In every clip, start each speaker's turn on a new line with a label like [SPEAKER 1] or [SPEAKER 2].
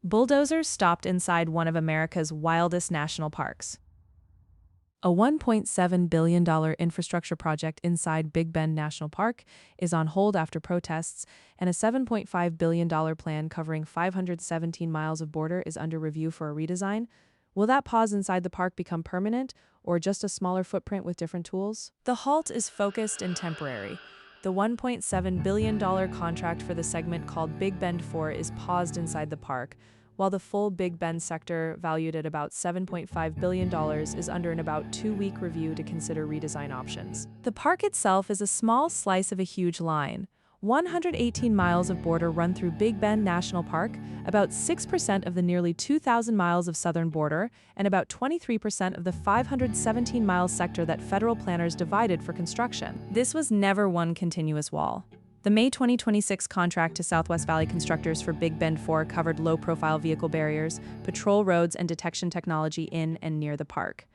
[SPEAKER 1] Bulldozers stopped inside one of America's wildest national parks. A $1.7 billion infrastructure project inside Big Bend National Park is on hold after protests, and a $7.5 billion plan covering 517 miles of border is under review for a redesign. Will that pause inside the park become permanent, or just a smaller footprint with different tools? The halt is focused and temporary. The $1.7 billion contract for the segment called Big Bend 4 is paused inside the park, while the full Big Bend sector, valued at about $7.5 billion, is under an about 2-week review to consider redesign options. The park itself is a small slice of a huge line. 118 miles of border run through Big Bend National Park, about 6% of the nearly 2,000 miles of southern border, and about 23% of the 517-mile sector that federal planners divided for construction. This was never one continuous wall. The May 2026 contract to Southwest Valley constructors for Big Bend 4 covered low-profile vehicle barriers, patrol roads, and detection technology in and near the park.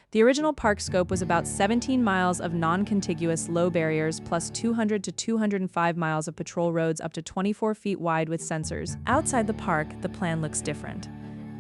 [SPEAKER 1] The original park scope was about 17 miles of non-contiguous low barriers plus 200 to 205 miles of patrol roads up to 24 feet wide with sensors. Outside the park, the plan looks different.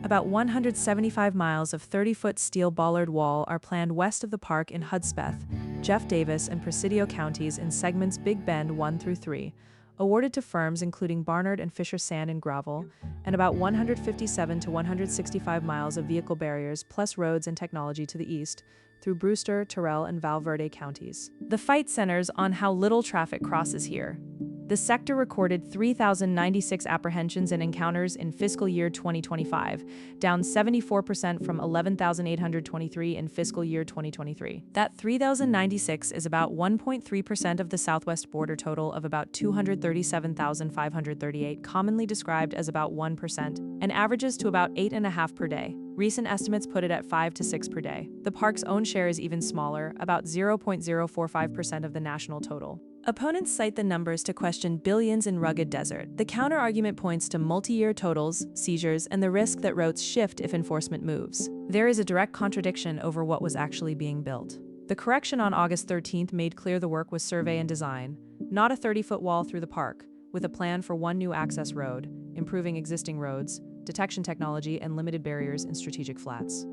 [SPEAKER 1] About 175 miles of 30-foot steel bollard wall are planned west of the park in Hudspeth, Jeff Davis, and Presidio counties in segments Big Bend 1 through 3, awarded to firms including Barnard and Fisher Sand and Gravel, and about 157 to 165 miles of vehicle barriers plus roads and technology to the east, through Brewster, Terrell, and Val Verde counties. The fight centers on how little traffic crosses here. The sector recorded 3,096 apprehensions and encounters in fiscal year 2025, down 74% from 11,823 in fiscal year 2023. That 3,096 is about 1.3% of the southwest border total of about 237,538, commonly described as about 1%, and averages to about 8.5 per day. Recent estimates put it at 5 to 6 per day. The park's own share is even smaller, about 0.045% of the national total. Opponents cite the numbers to question billions in rugged desert. The counter-argument points to multi-year totals, seizures, and the risk that routes shift if enforcement moves. There is a direct contradiction over what was actually being built. The correction on August 13th made clear the work was survey and design, not a 30-foot wall through the park, with a plan for one new access road, improving existing roads, detection technology, and limited barriers in strategic flats.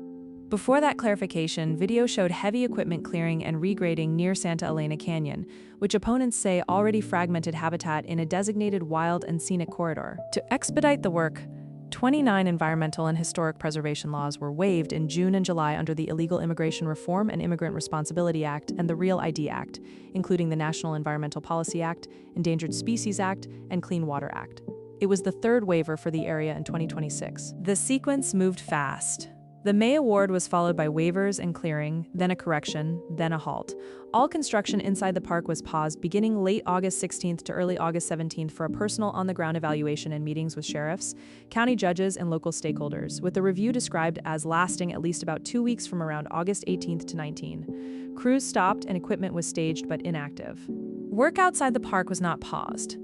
[SPEAKER 1] Before that clarification, video showed heavy equipment clearing and regrading near Santa Elena Canyon, which opponents say already fragmented habitat in a designated wild and scenic corridor. To expedite the work, 29 environmental and historic preservation laws were waived in June and July under the Illegal Immigration Reform and Immigrant Responsibility Act and the Real ID Act, including the National Environmental Policy Act, Endangered Species Act, and Clean Water Act. It was the third waiver for the area in 2026. The sequence moved fast. The May award was followed by waivers and clearing, then a correction, then a halt. All construction inside the park was paused beginning late August 16th to early August 17th for a personal on-the-ground evaluation and meetings with sheriffs, county judges, and local stakeholders, with the review described as lasting at least about 2 weeks from around August 18th to 19. Crews stopped and equipment was staged but inactive. Work outside the park was not paused,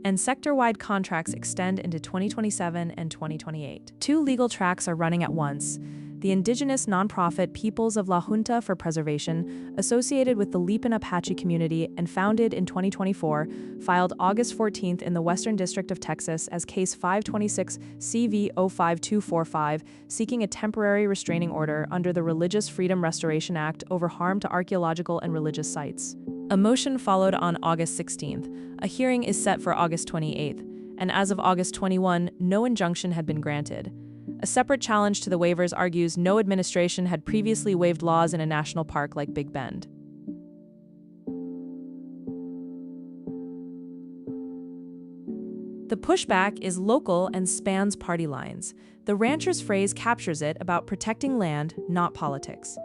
[SPEAKER 1] and sector-wide contracts extend into 2027 and 2028. 2 legal tracks are running at once. The indigenous nonprofit Peoples of La Junta for Preservation, associated with the Lipan Apache community and founded in 2024, filed August 14th in the Western District of Texas as Case 526 CV-05245, seeking a temporary restraining order under the Religious Freedom Restoration Act over harm to archaeological and religious sites. A motion followed on August 16th. A hearing is set for August 28th, and as of August 21, no injunction had been granted. A separate challenge to the waivers argues no administration had previously waived laws in a national park like Big Bend. The pushback is local and spans party lines. The rancher's phrase captures it about protecting land, not politics.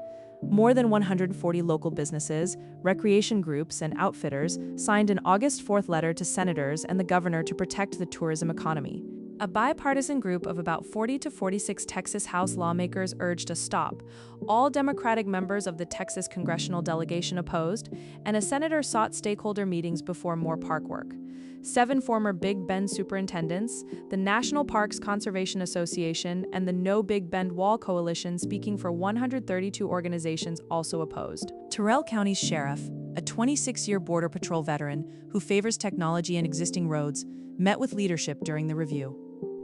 [SPEAKER 1] More than 140 local businesses, recreation groups, and outfitters signed an August 4th letter to senators and the governor to protect the tourism economy. A bipartisan group of about 40 to 46 Texas House lawmakers urged a stop. All Democratic members of the Texas congressional delegation opposed, and a senator sought stakeholder meetings before more park work. 7 former Big Bend superintendents, the National Parks Conservation Association, and the No Big Bend Wall Coalition, speaking for 132 organizations, also opposed. Terrell County's sheriff, a 26-year Border Patrol veteran who favors technology and existing roads, met with leadership during the review.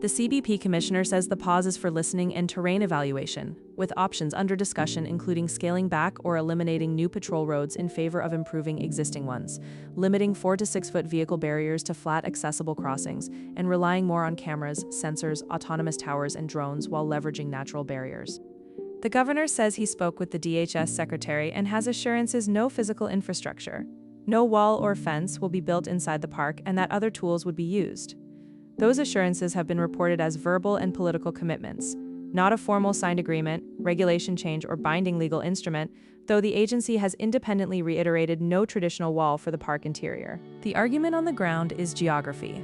[SPEAKER 1] The CBP commissioner says the pause is for listening and terrain evaluation, with options under discussion including scaling back or eliminating new patrol roads in favor of improving existing ones, limiting 4 to 6 foot vehicle barriers to flat accessible crossings, and relying more on cameras, sensors, autonomous towers, and drones while leveraging natural barriers. The governor says he spoke with the DHS secretary and has assurances no physical infrastructure, no wall or fence will be built inside the park, and that other tools would be used. Those assurances have been reported as verbal and political commitments, not a formal signed agreement, regulation change, or binding legal instrument, though the agency has independently reiterated no traditional wall for the park interior. The argument on the ground is geography.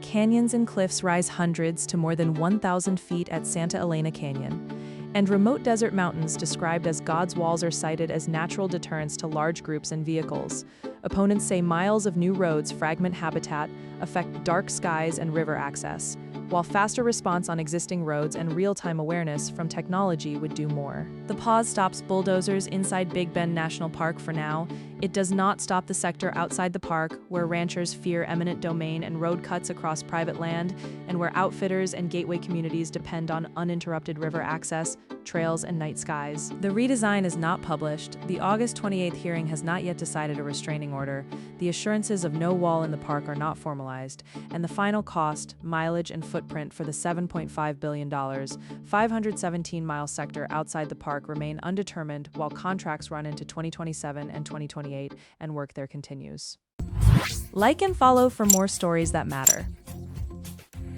[SPEAKER 1] Canyons and cliffs rise hundreds to more than 1,000 feet at Santa Elena Canyon, and remote desert mountains described as God's walls are cited as natural deterrents to large groups and vehicles. Opponents say miles of new roads fragment habitat, affect dark skies and river access, while faster response on existing roads and real-time awareness from technology would do more. The pause stops bulldozers inside Big Bend National Park for now. It does not stop the sector outside the park, where ranchers fear eminent domain and road cuts across private land, and where outfitters and gateway communities depend on uninterrupted river access, trails, and night skies. The redesign is not published. The August 28th hearing has not yet decided a restraining order. The assurances of no wall in the park are not formalized, and the final cost, mileage, and footprint for the $7.5 billion, 517-mile sector outside the park remain undetermined, while contracts run into 2027 and 2028, and work there continues. Like and follow for more stories that matter.